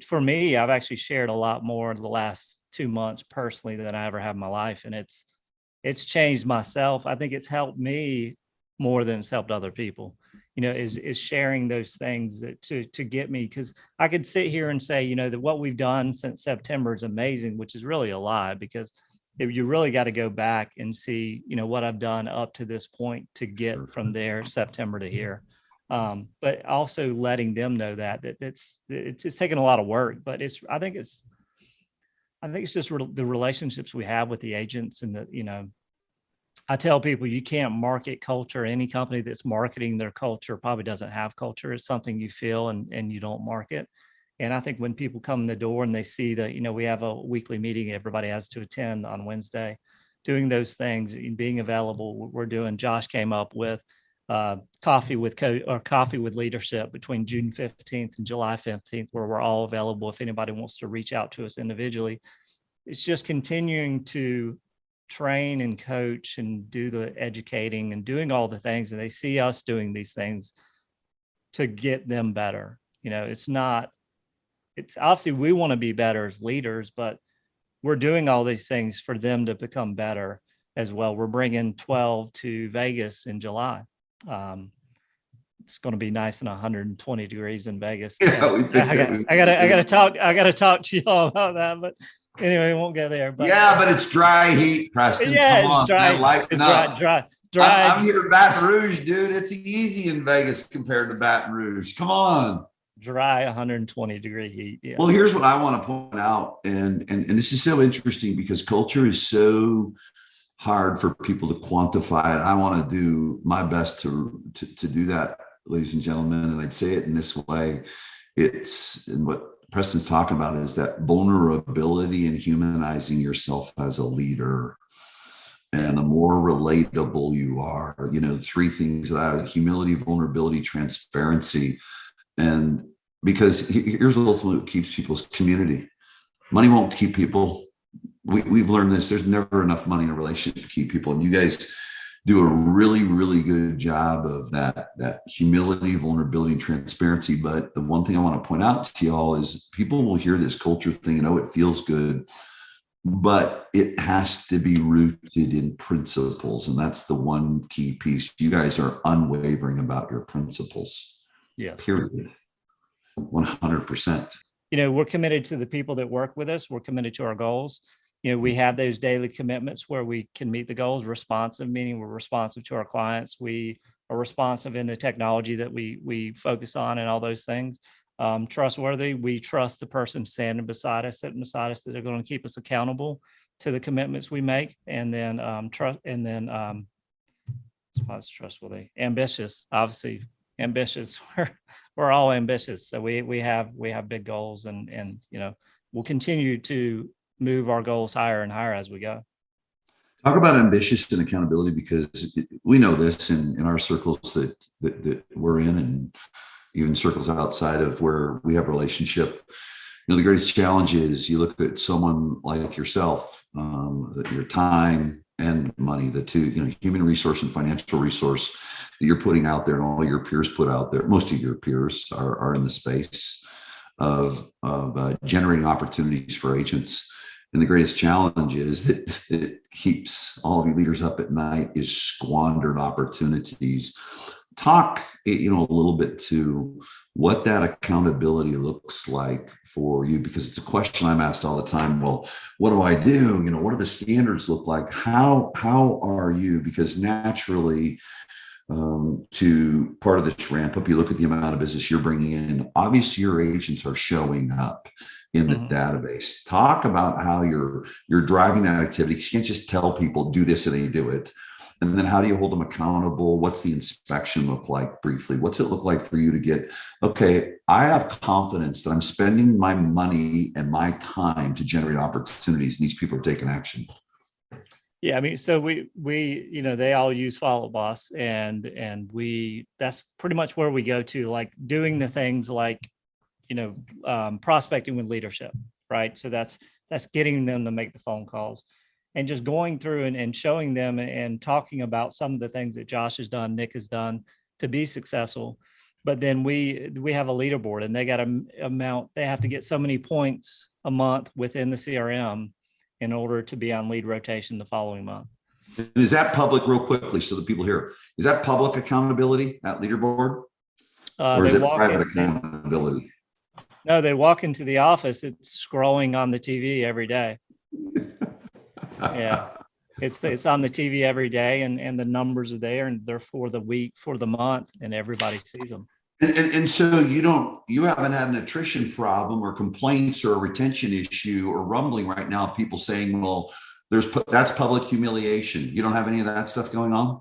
For me, I've actually shared a lot more in the last 2 months personally than I ever have in my life. And it's changed myself. I think it's helped me more than it's helped other people, is sharing those things that to get me. Because I could sit here and say, that what we've done since September is amazing, which is really a lie, because you really got to go back and see, what I've done up to this point to get from there, September to here. But also letting them know that it's taken a lot of work, but I think it's just the relationships we have with the agents. And I tell people, you can't market culture. Any company that's marketing their culture probably doesn't have culture. It's something you feel and you don't market. And I think when people come in the door and they see that, we have a weekly meeting everybody has to attend on Wednesday, doing those things, being available. Josh came up with coffee with leadership between June 15th and July 15th, where we're all available if anybody wants to reach out to us individually. It's just continuing to train and coach and do the educating and doing all the things, and they see us doing these things to get them better. It's obviously we want to be better as leaders, but we're doing all these things for them to become better as well. We're bringing 12 to Vegas in July. It's going to be nice and 120 degrees in Vegas. I gotta talk to y'all about that, but anyway, we won't go there. But but it's dry heat, Preston. Yeah, Come on, dry. Man, lighten up. Dry. I'm here in Baton Rouge, dude. It's easy in Vegas compared to Baton Rouge. Come on. Dry 120 degree heat. Yeah. Well, here's what I want to point out, and this is so interesting because culture is so hard for people to quantify it. I want to do my best to do that, ladies and gentlemen. And I'd say it in this way. And what Preston's talking about is that vulnerability and humanizing yourself as a leader. And the more relatable you are, three things that I humility, vulnerability, transparency. And because here's ultimately what keeps people's community. Money won't keep people. We've learned this. There's never enough money in a relationship to keep people. And you guys do a really, really good job of that humility, vulnerability, and transparency. But the one thing I want to point out to y'all is people will hear this culture thing and, oh, it feels good, but it has to be rooted in principles. And that's the one key piece. You guys are unwavering about your principles. Yeah. Period. 100%. We're committed to the people that work with us. We're committed to our goals. We have those daily commitments where we can meet the goals. Responsive, meaning we're responsive to our clients. We are responsive in the technology that we focus on and all those things. Trustworthy, we trust the person sitting beside us that are going to keep us accountable to the commitments we make. And then trustworthy, ambitious, obviously ambitious. We're all ambitious. So we have big goals, and we'll continue to move our goals higher and higher as we go. Talk about ambitious and accountability, because we know this in our circles that we're in, and even circles outside of where we have a relationship. The greatest challenge is you look at someone like yourself, that your time and money, the two, human resource and financial resource that you're putting out there, and all your peers put out there. Most of your peers are in the space of generating opportunities for agents. And the greatest challenge is that keeps all of you leaders up at night is squandered opportunities. Talk, a little bit to what that accountability looks like for you, because it's a question I'm asked all the time. Well, what do I do? What do the standards look like? How are you? Because naturally, to part of this ramp up, you look at the amount of business you're bringing in. Obviously, your agents are showing up in the database. Talk about how you're driving that activity. You can't just tell people do this and they do it. And then how do you hold them accountable? What's the inspection look like briefly? What's it look like for you to get, okay, I have confidence that I'm spending my money and my time to generate opportunities. And these people are taking action. Yeah, I mean, so we they all use Follow Boss, and that's pretty much where we go to, like doing the things like, prospecting with leadership, right? So that's getting them to make the phone calls, and just going through and showing them and talking about some of the things that Josh has done, Nick has done to be successful. But then we have a leaderboard, and they got they have to get so many points a month within the CRM in order to be on lead rotation the following month. And is that public, real quickly, so that people hear, is that public accountability, that leaderboard? Or is it private accountability? No, they walk into the office. It's scrolling on the TV every day. Yeah, it's on the TV every day, and the numbers are there, and they're for the week, for the month, and everybody sees them. And so you haven't had an attrition problem or complaints or a retention issue or rumbling right now of people saying, well, that's public humiliation. You don't have any of that stuff going on?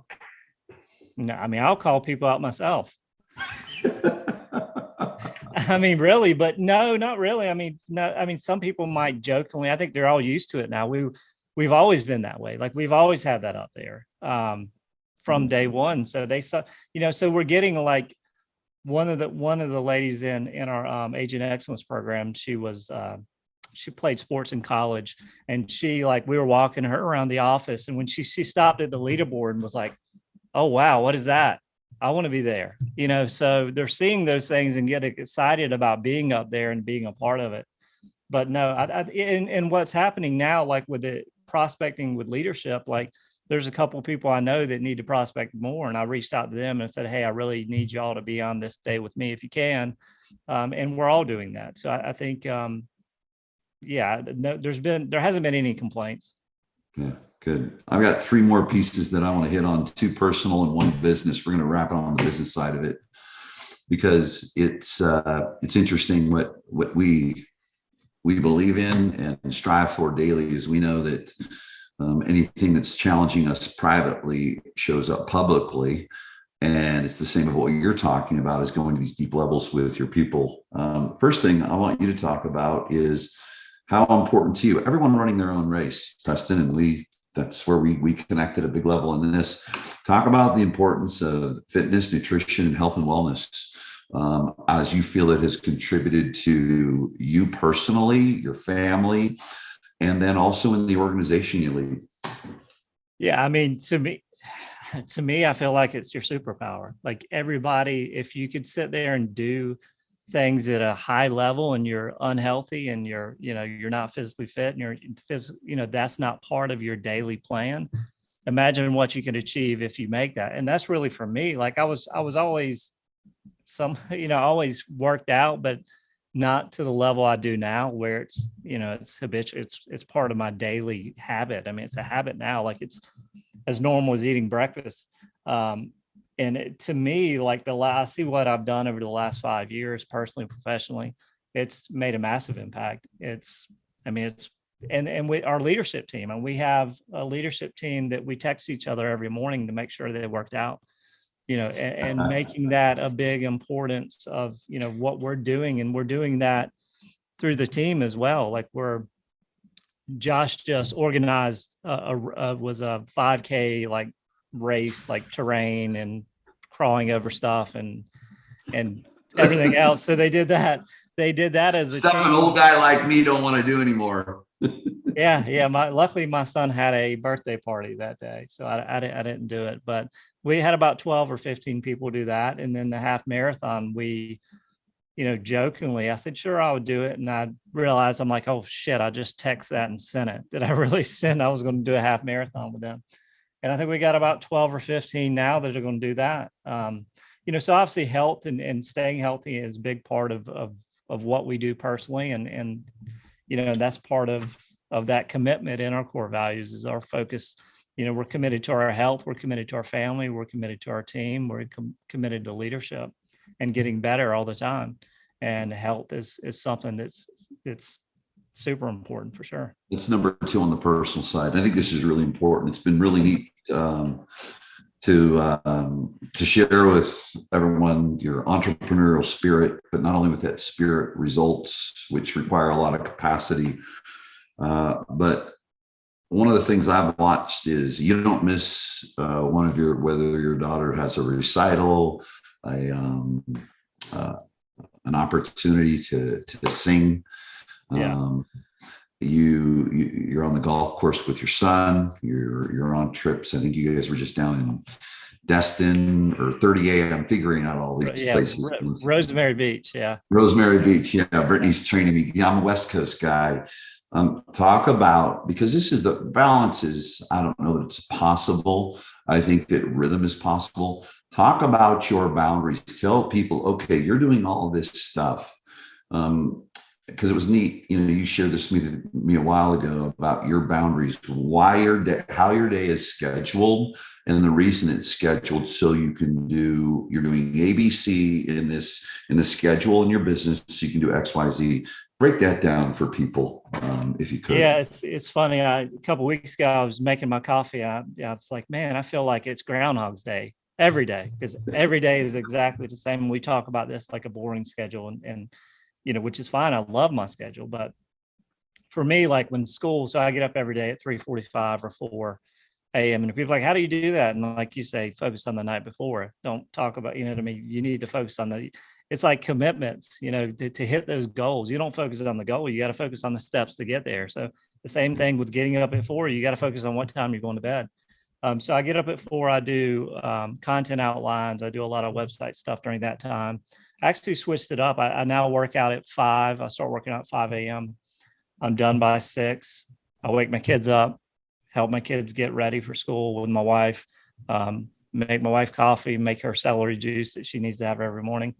No, I mean, I'll call people out myself. I mean, really, but no, not really. I mean, no, I mean, some people might jokingly, I think they're all used to it now. We've always been that way. Like, we've always had that up there from day one. So so we're getting like one of the ladies in our agent excellence program. She played sports in college, and we were walking her around the office, and when she stopped at the leaderboard and was like, oh, wow, what is that? I want to be there. So they're seeing those things and get excited about being up there and being a part of it. But no, and what's happening now, like with the prospecting with leadership, like there's a couple of people I know that need to prospect more. And I reached out to them and said, hey, I really need y'all to be on this day with me if you can. And we're all doing that. So I think, no, there hasn't been any complaints. Yeah, good. I've got three more pieces that I want to hit on, two personal and one business. We're going to wrap it on the business side of it, because it's interesting what we believe in and strive for daily. Is we know that anything that's challenging us privately shows up publicly. And it's the same of what you're talking about, is going to these deep levels with your people. First thing I want you to talk about is how important to you, everyone running their own race, Preston, and we that's where we connect at a big level in this. Talk about the importance of fitness, nutrition, and health and wellness, as you feel it has contributed to you personally, your family, and then also in the organization you lead. Yeah, I mean, to me, I feel like it's your superpower. Like everybody, if you could sit there and do things at a high level and you're unhealthy and you're not physically fit and that's not part of your daily plan. Imagine what you can achieve if you make that. And that's really for me. Like I was always always worked out, but not to the level I do now where it's habitual. It's part of my daily habit. I mean, it's a habit now. Like it's as normal as eating breakfast. To me, like I see what I've done over the last 5 years, personally, professionally, it's made a massive impact. Our leadership team, and we have a leadership team that we text each other every morning to make sure they worked out, and making that a big importance of, what we're doing. And we're doing that through the team as well. Like Josh just organized was a 5K like race, like terrain and crawling over stuff and everything else. So they did that as a stuff team. An old guy like me don't want to do anymore. Yeah. Luckily my son had a birthday party that day, so I didn't do it, but we had about 12 or 15 people do that. And then the half marathon, we, jokingly, I said, sure, I would do it. And I realized, I'm like, oh shit, I just text that and sent it. Did I really send I was going to do a half marathon with them? And I think we got about 12 or 15 now that are going to do that. So obviously health and staying healthy is a big part of what we do personally. And that's part of that commitment in our core values is our focus. We're committed to our health. We're committed to our family. We're committed to our team. We're committed to leadership and getting better all the time. And health is something that's super important for sure. It's number 2 on the personal side. I think this is really important. It's been really neat to share with everyone your entrepreneurial spirit, but not only with that spirit, results, which require a lot of capacity. But one of the things I've watched is you don't miss whether your daughter has a recital, an opportunity to sing. Yeah. You're on the golf course with your son. You're on trips. I think you guys were just down in Destin or 38. I'm figuring out all these places. Rosemary Beach. Yeah. Rosemary Beach. Yeah. Brittany's training me. Yeah, I'm a West Coast guy. Talk about, because this is the balance is, I don't know that it's possible. I think that rhythm is possible. Talk about your boundaries. Tell people, okay, you're doing all this stuff. Because it was neat, you shared this with me a while ago about your boundaries, how your day is scheduled, and the reason it's scheduled so you're doing ABC in the schedule in your business, so you can do X, Y, Z. Break that down for people, if you could. Yeah, it's funny. A couple of weeks ago, I was making my coffee. I was like, man, I feel like it's Groundhog's Day every day, because every day is exactly the same. We talk about this like a boring schedule, and which is fine. I love my schedule, but for me, like when school, so I get up every day at 3:45 or 4 a.m. And people are like, how do you do that? And like you say, focus on the night before. Don't talk about, what I mean? You need to focus on it's like commitments, to hit those goals. You don't focus on the goal. You got to focus on the steps to get there. So the same thing with getting up at 4, you got to focus on what time you're going to bed. So I get up at 4, I do content outlines. I do a lot of website stuff during that time. I actually switched it up. I now work out at 5. I start working out at 5 a.m. I'm done by 6. I wake my kids up, help my kids get ready for school with my wife, make my wife coffee, make her celery juice that she needs to have every morning,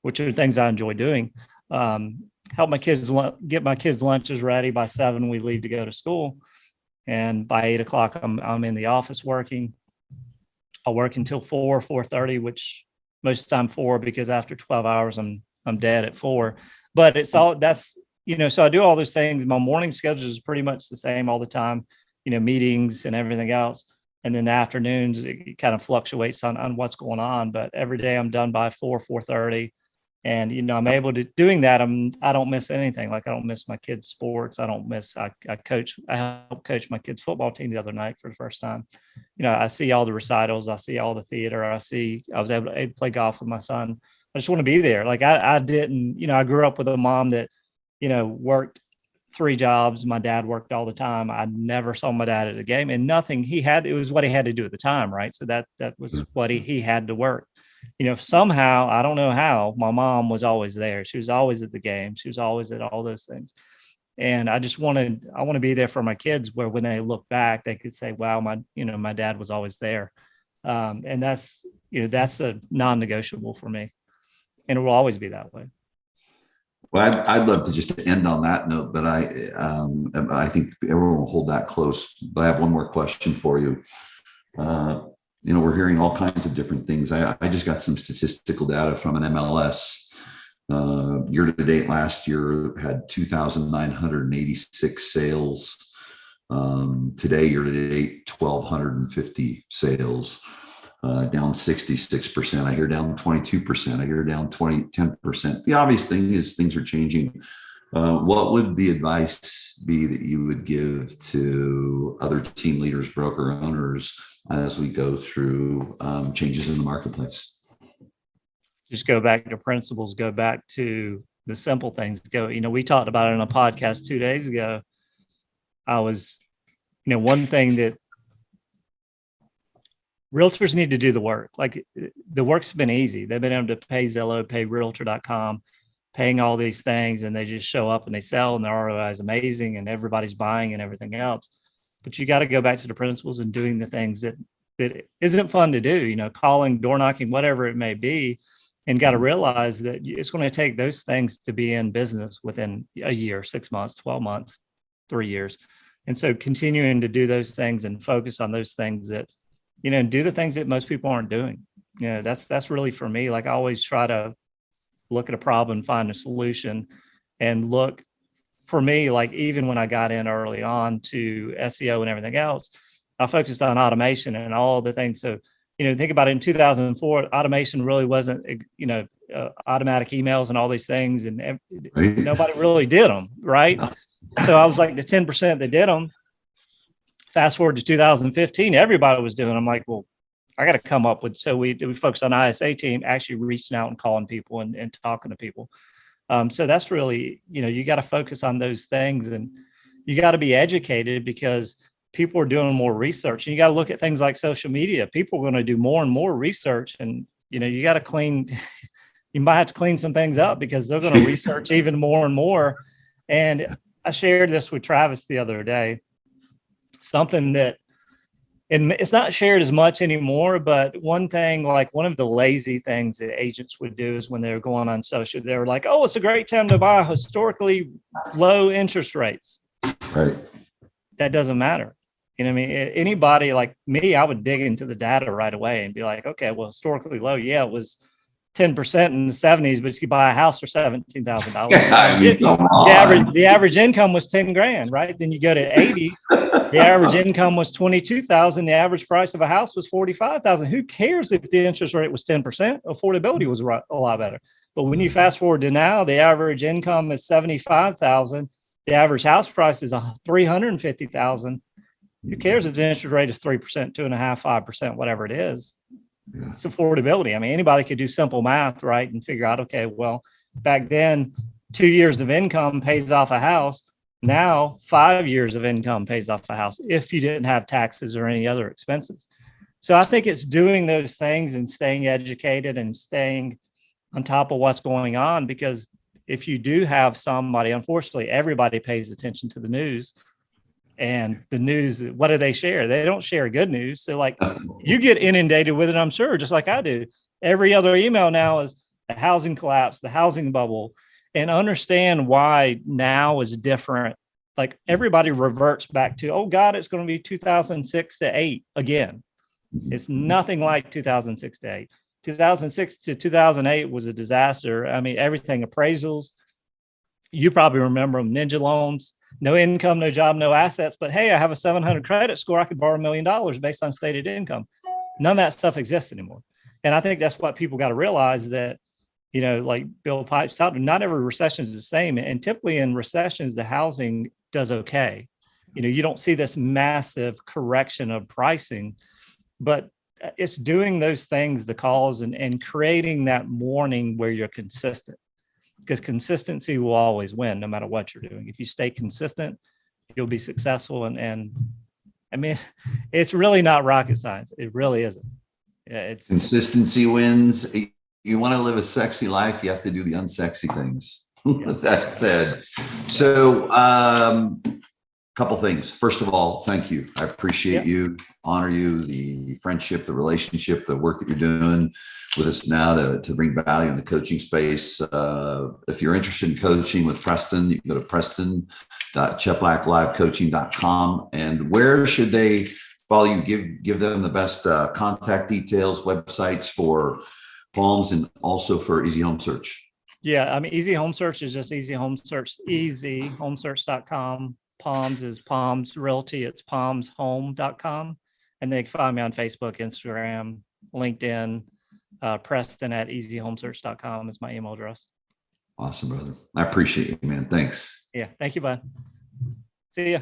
which are things I enjoy doing. Help my kids get my kids' lunches ready. By 7, we leave to go to school. And by 8 o'clock, I'm in the office working. I work until 4:30, which most of the time 4, because after 12 hours, I'm dead at 4. But it's all so I do all those things. My morning schedule is pretty much the same all the time, meetings and everything else. And then the afternoons, it kind of fluctuates on what's going on. But every day I'm done by 4:30. And, I'm able to doing that. I don't miss anything. Like I don't miss my kids' sports. I helped coach my kids' football team the other night for the first time. I see all the recitals. I see all the theater. I was able to play golf with my son. I just want to be there. Like I didn't, I grew up with a mom that, worked 3 jobs. My dad worked all the time. I never saw my dad at a game, and nothing it was what he had to do at the time. Right. So that was what he had to work. Somehow, I don't know how, my mom was always there. She was always at the game. She was always at all those things. And I want to be there for my kids where when they look back, they could say, wow, my dad was always there. And that's a non-negotiable for me. And it will always be that way. Well, I'd love to just end on that note, but I think everyone will hold that close. But I have one more question for you. We're hearing all kinds of different things. I just got some statistical data from an MLS. Year to date last year had 2,986 sales. Today, year to date, 1,250 sales, down 66%. I hear down 22%. I hear down 10%. The obvious thing is things are changing. What would the advice be that you would give to other team leaders, broker owners, as we go through changes in the marketplace? Just go back to principles, go back to the simple things. We talked about it on a podcast 2 days ago. One thing that realtors need to do the work. Like the work's been easy. They've been able to pay Zillow, pay realtor.com, paying all these things, and they just show up and they sell, and their ROI is amazing and everybody's buying and everything else. But you got to go back to the principles and doing the things that isn't fun to do, calling, door knocking, whatever it may be, and got to realize that it's going to take those things to be in business within a year, 6 months, 12 months, 3 years. And so continuing to do those things and focus on those things that, do the things that most people aren't doing. That's really for me. Like I always try to look at a problem, find a solution, and look. For me, like even when I got in early on to SEO and everything else, I focused on automation and all the things. So, think about it, in 2004, automation really wasn't, automatic emails and all these things, and Right. Nobody really did them, right? So I was like the 10% that did them. Fast forward to 2015, everybody was doing them. I'm like, well, I got to come up with, so we focused on ISA team, actually reaching out and calling people and talking to people. So that's really, you got to focus on those things, and you got to be educated because people are doing more research, and you got to look at things like social media. People are going to do more and more research, and, you got to you might have to clean some things up because they're going to research even more and more. And I shared this with Travis the other day, something that, and it's not shared as much anymore, but one thing, like one of the lazy things that agents would do is when they're going on social, they were like, oh, it's a great time to buy historically low interest rates. Right. That doesn't matter. Anybody like me, I would dig into the data right away and be like, okay, well, historically low. Yeah, it was 10% in the 70s, but you could buy a house for $17,000. The average income was 10 grand, right? Then you go to 80, the average income was 22,000. The average price of a house was 45,000. Who cares if the interest rate was 10%? Affordability was a lot better. But when you fast forward to now, the average income is 75,000. The average house price is 350,000. Who cares if the interest rate is 3%, 2.5%, 5%, whatever it is? Yeah. It's affordability. Anybody could do simple math, right? And figure out, okay, well, back then, 2 years of income pays off a house. Now, 5 years of income pays off a house if you didn't have taxes or any other expenses. So I think it's doing those things and staying educated and staying on top of what's going on, because if you do have somebody, unfortunately, everybody pays attention to the news. And the news, what do they share? They don't share good news. So like you get inundated with it, I'm sure, just like I do. Every other email now is the housing collapse, the housing bubble, and understand why now is different. Like everybody reverts back to, oh God, it's going to be 2006 to 8 again. It's nothing like 2006 to 8. 2006 to 2008 was a disaster. Everything, appraisals, you probably remember them, ninja loans, no income, no job, no assets. But hey, I have a 700 credit score. I could borrow $1 million based on stated income. None of that stuff exists anymore. And I think that's what people got to realize, that like Bill Pipes talked, not every recession is the same. And typically in recessions, the housing does okay. You don't see this massive correction of pricing, but it's doing those things, the calls, and creating that morning where you're consistent, because consistency will always win no matter what you're doing. If you stay consistent, you'll be successful. And I mean, it's really not rocket science. It really isn't. It's consistency wins. You want to live a sexy life, you have to do the unsexy things. With that said, so couple things. First of all, thank you. I appreciate you, honor you, the friendship, the relationship, the work that you're doing with us now to bring value in the coaching space. If you're interested in coaching with Preston, you can go to preston.cheplakllivecoaching.com. And where should they follow you? Give them the best contact details, websites for Palms and also for Easy Home Search. Yeah, I mean, Easy Home Search is just Easy Home Search, easyhomesearch.com. Palms is Palms Realty. It's palmshome.com. And they can find me on Facebook, Instagram, LinkedIn. Preston at easyhomesearch.com is my email address. Awesome, brother. I appreciate you, man. Thanks. Yeah. Thank you, bud. See ya.